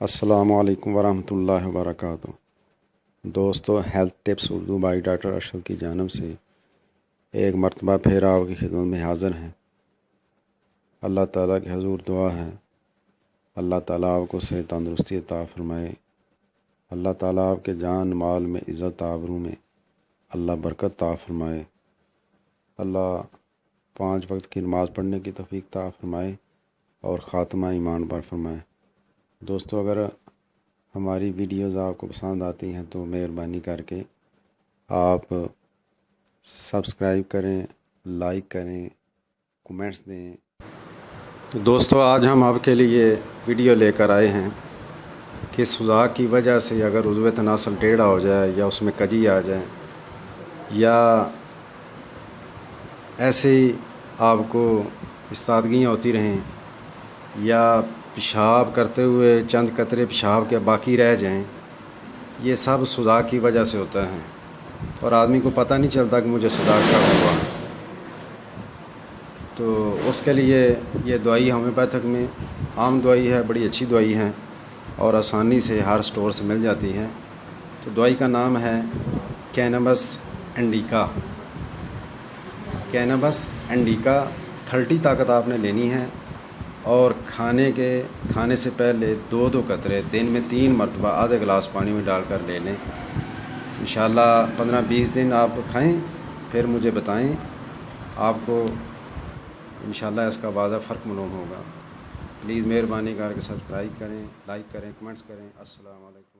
السلام علیکم ورحمۃ اللہ وبرکاتہ۔ دوستو، health tips Urdu by doctor Ashraf کی جانب سے ایک مرتبہ پھر آپ کی خدمت میں حاضر ہیں۔ اللہ تعالیٰ کی حضور دعا ہے اللہ تعالیٰ آپ کو صحت تندرستی عطا فرمائے۔ اللہ تعالیٰ آپ کے جان مال میں عزت آبرو میں اللہ برکت عطا فرمائے۔ اللہ 5 وقت کی نماز پڑھنے کی توفیق عطا فرمائے اور خاتمہ ایمان پر فرمائے۔ دوستو، اگر ہماری ویڈیوز آپ کو پسند آتی ہیں تو مہربانی کر کے آپ سبسکرائب کریں، لائک کریں، کمنٹس دیں۔ تو دوستو، آج ہم آپ کے لیے ویڈیو لے کر آئے ہیں کہ سوزا کی وجہ سے اگر عضو تناسل ٹیڑھا ہو جائے یا اس میں کجی آ جائے یا ایسے ہی آپ کو استادگیاں ہوتی رہیں یا پیشاب کرتے ہوئے چند قطرے پیشاب کے باقی رہ جائیں، یہ سب سوزا کی وجہ سے ہوتا ہے اور آدمی کو پتہ نہیں چلتا کہ مجھے سوزا کیا ہوا۔ تو اس کے لیے یہ دوائی ہومیوپیتھک میں عام دوائی ہے، بڑی اچھی دوائی ہے اور آسانی سے ہر سٹور سے مل جاتی ہے۔ تو دوائی کا نام ہے کینابس انڈیکا۔ کینابس انڈیکا 30 طاقت آپ نے لینی ہے اور کھانے سے پہلے 2 قطرے دن میں 3 مرتبہ آدھے گلاس پانی میں ڈال کر لے لیں۔ انشاءاللہ 15-20 دن آپ کھائیں، پھر مجھے بتائیں، آپ کو انشاءاللہ اس کا واضح فرق معلوم ہوگا۔ پلیز مہربانی کر کے سبسکرائب کریں، لائک کریں، کمنٹس کریں۔ السلام علیکم۔